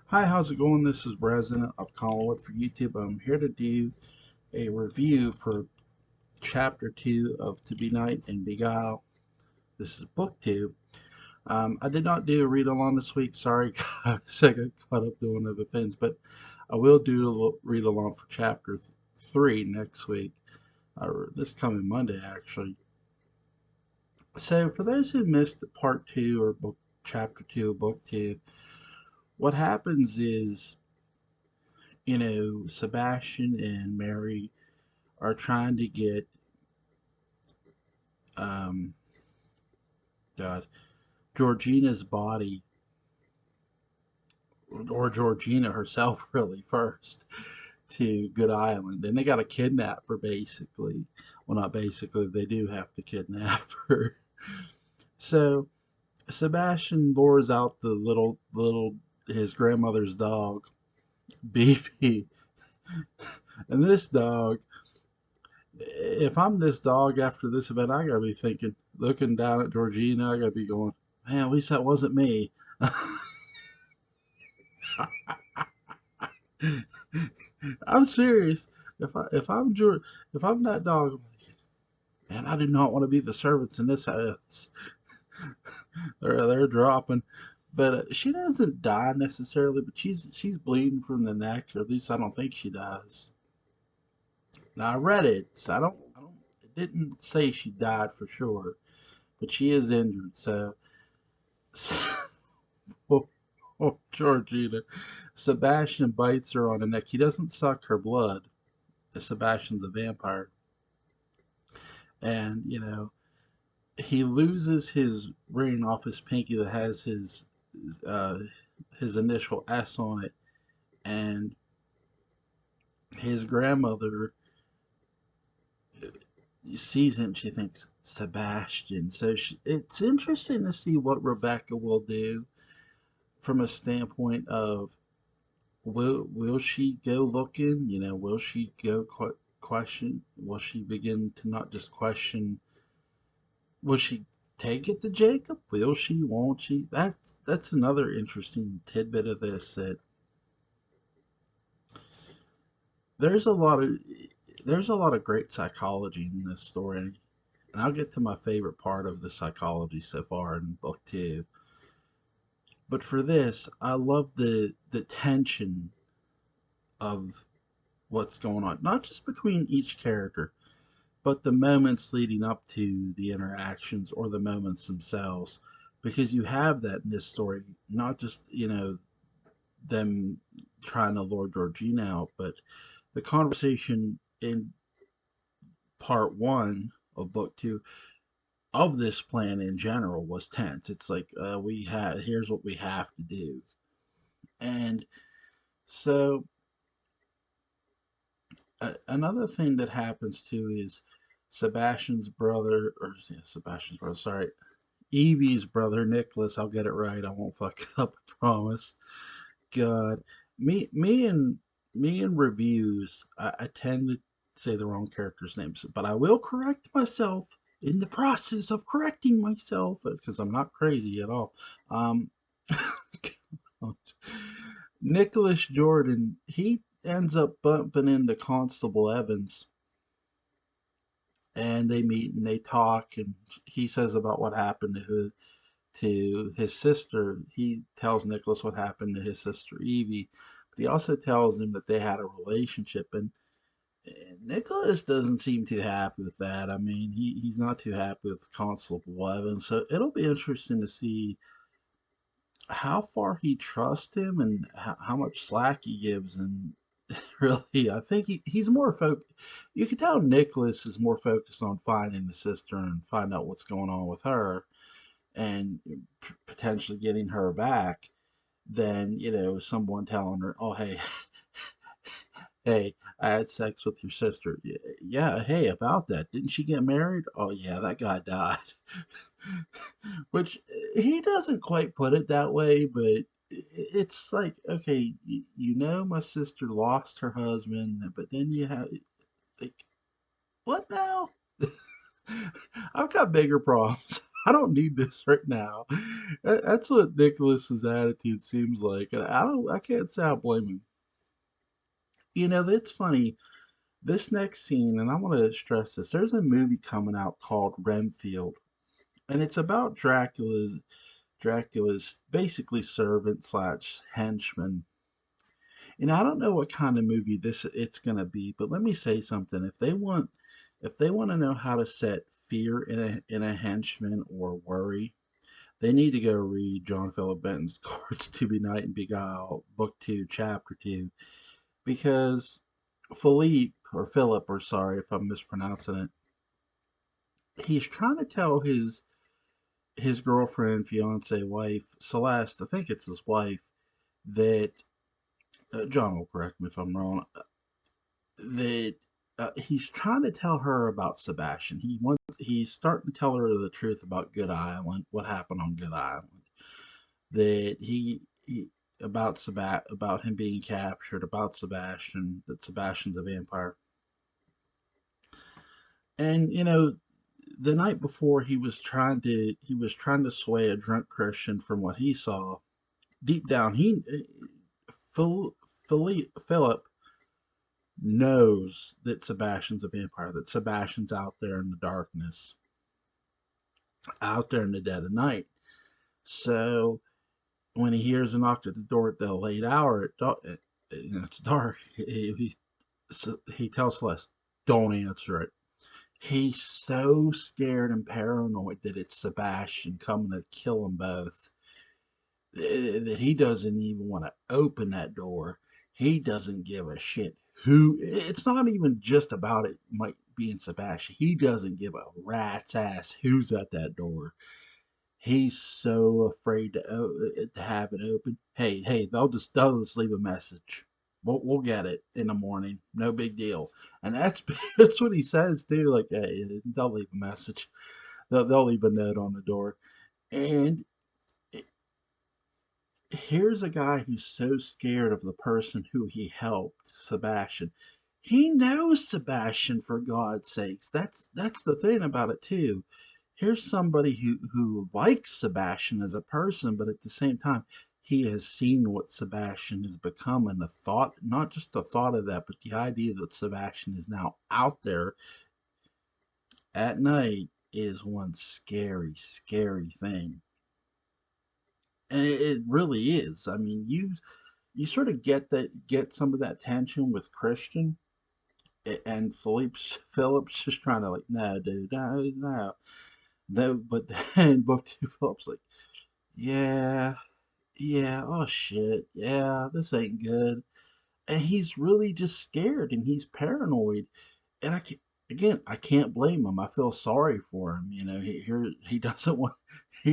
Hi, how's it going? This is Resident of Collinwood for YouTube. I'm here to do a review for Chapter 2 of To Be Night and Beguile. This is Book 2. I did not do a read along this week. Sorry, guys. I got caught up doing other things, but I will do a little read along for Chapter 3 next week, or this coming Monday, actually. So, for those who missed Part 2 or Chapter 2 of Book 2, what happens is Sebastian and Mary are trying to get um, God, Georgina's body, or Georgina herself, really, first to Good Island. And they got to kidnap her, basically. Well, not basically, they do have to kidnap her. So Sebastian lures out the his grandmother's dog, Beefy. And this dog, if I'm this dog after this event, I gotta be thinking, looking down at Georgina, I gotta be going, man, at least that wasn't me. I'm serious. If I'm that dog, I'm like, man, I do not want to be the servants in this house. They're dropping, but she doesn't die necessarily. But she's bleeding from the neck, or at least I don't think she does. Now I read it, so I don't. It didn't say she died for sure, but she is injured. So, oh, oh, Georgina, Sebastian bites her on the neck. He doesn't suck her blood. Sebastian's a vampire, and he loses his ring off his pinky that has uh, his initial S on it, and his grandmother sees it and she thinks Sebastian. So it's interesting to see what Rebecca will do from a standpoint of will she go looking? Will she go question? Will she begin to not just question? Will she take it to Jacob? Will she? Won't she? That's another interesting tidbit of this, that there's a lot of there's a lot of great psychology in this story, and I'll get to my favorite part of the psychology so far in book two. But for this, I love the tension of what's going on, not just between each character, but the moments leading up to the interactions or the moments themselves, because you have that in this story, not just them trying to lure Georgina out, but the conversation in part one of book two of this plan in general was tense. It's like, we had here's what we have to do. And so, another thing that happens too is Sebastian's brother, or yeah, Sebastian's brother, sorry, Evie's brother Nicholas. I'll get it right. I won't fuck it up. I promise. God, me, me, and me and reviews. I tend to say the wrong characters' names, but I will correct myself in the process of correcting myself because I'm not crazy at all. Um, Nicholas Jordan. He ends up bumping into Constable Evans, and they meet and they talk, and he says about what happened to his sister. He tells Nicholas what happened to his sister Evie, but he also tells him that they had a relationship, and Nicholas doesn't seem too happy with that. I mean, he's not too happy with Constable Evans, so it'll be interesting to see how far he trusts him and how much slack he gives. And really, I think he's more focused. You can tell Nicholas is more focused on finding the sister and find out what's going on with her, and potentially getting her back, than someone telling her, "Oh, hey, hey, I had sex with your sister." Yeah, hey, about that. Didn't she get married? Oh, yeah, that guy died. Which, he doesn't quite put it that way, but it's like, okay, my sister lost her husband, but then you have, like, what now? I've got bigger problems. I don't need this right now. That's what Nicholas's attitude seems like, and I can't say I blame him. It's funny. This next scene, and I want to stress this. There's a movie coming out called Renfield, and it's about Dracula's basically servant slash henchman. And I don't know what kind of movie this it's gonna be, but let me say something. If they want to know how to set fear in a henchman or worry, they need to go read John Philip Benton's Cards to Benight and Beguile, Book Two, Chapter Two, because Philip, or sorry if I'm mispronouncing it, he's trying to tell his girlfriend, fiance, wife, Celeste, I think it's his wife, that John will correct me if I'm wrong, that he's trying to tell her about Sebastian. He's starting to tell her the truth about Good Island, what happened on Good Island, that he about him being captured, about Sebastian, that Sebastian's a vampire. And the night before he was trying to sway a drunk Christian from what he saw. Deep down, Phil, Philip knows that Sebastian's a vampire, that Sebastian's out there in the darkness, out there in the dead of night. So when he hears a knock at the door at the late hour, it's dark. He tells Celeste, "Don't answer it." He's so scared and paranoid that it's Sebastian coming to kill them both that he doesn't even want to open that door. He doesn't give a shit who. It's not even just about it might being Sebastian. He doesn't give a rat's ass who's at that door. He's so afraid to have it open. Hey, they'll just leave a message. We'll get it in the morning. No big deal. And that's that's what he says too. Like, hey, they'll leave a message. They'll leave a note on the door. And here's a guy who's so scared of the person who he helped, Sebastian. He knows Sebastian, for God's sakes. That's the thing about it too. Here's somebody who likes Sebastian as a person, but at the same time, he has seen what Sebastian has become, and the thought, not just the thought of that, but the idea that Sebastian is now out there at night is one scary, scary thing. And it really is. I mean, you sort of get some of that tension with Christian, and Philip's just trying to, like, no, dude, no, no, no. But then Book Two, Philip's like, yeah, yeah, oh shit, yeah, this ain't good. And he's really just scared and he's paranoid. And I can't blame him. I feel sorry for him. He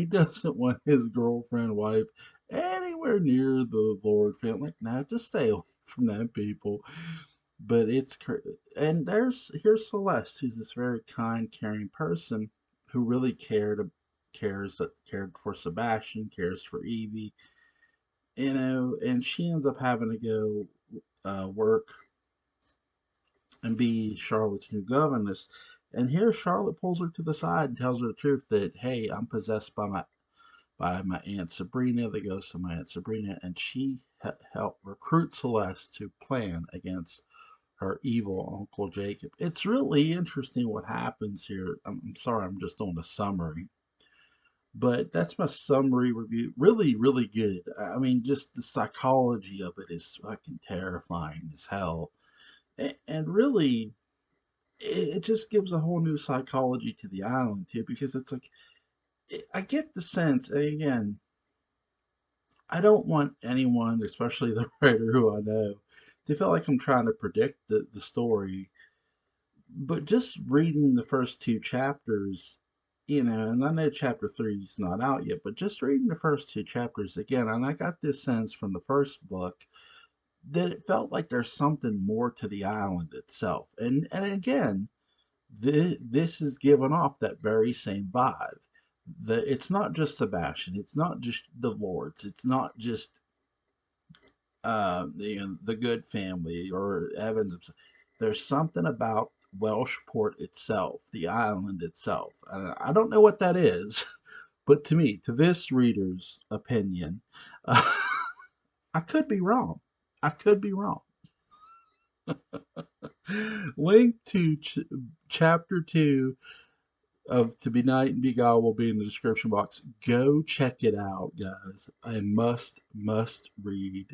doesn't want his girlfriend, wife, anywhere near the Lord family. Like, no, just stay away from them people. But and here's Celeste, who's this very kind, caring person who really cared for Sebastian, cares for Evie, and she ends up having to go work and be Charlotte's new governess. And here Charlotte pulls her to the side and tells her the truth that, hey, I'm possessed by my aunt Sabrina, the ghost of my aunt Sabrina, and she helped recruit Celeste to plan against her evil Uncle Jacob. It's really interesting what happens here. I'm sorry, I'm just doing a summary. But that's my summary review. Really, really good. I mean, just the psychology of it is fucking terrifying as hell. And really, it just gives a whole new psychology to the island too, because it's like I get the sense, and again, I don't want anyone, especially the writer who I know, to feel like I'm trying to predict the story. But just reading the first two chapters, and I know chapter three's not out yet, but just reading the first two chapters again, and I got this sense from the first book that it felt like there's something more to the island itself. And again, this is giving off that very same vibe. It's not just Sebastian, it's not just the lords, it's not just the good family or Evans. There's something about Welshport itself, the island itself. I don't know what that is, But to me, to this reader's opinion, uh, I could be wrong. I could be wrong. Link to chapter 2 of To Be Night and Beguile will be in the description box. Go check it out, guys. A must read.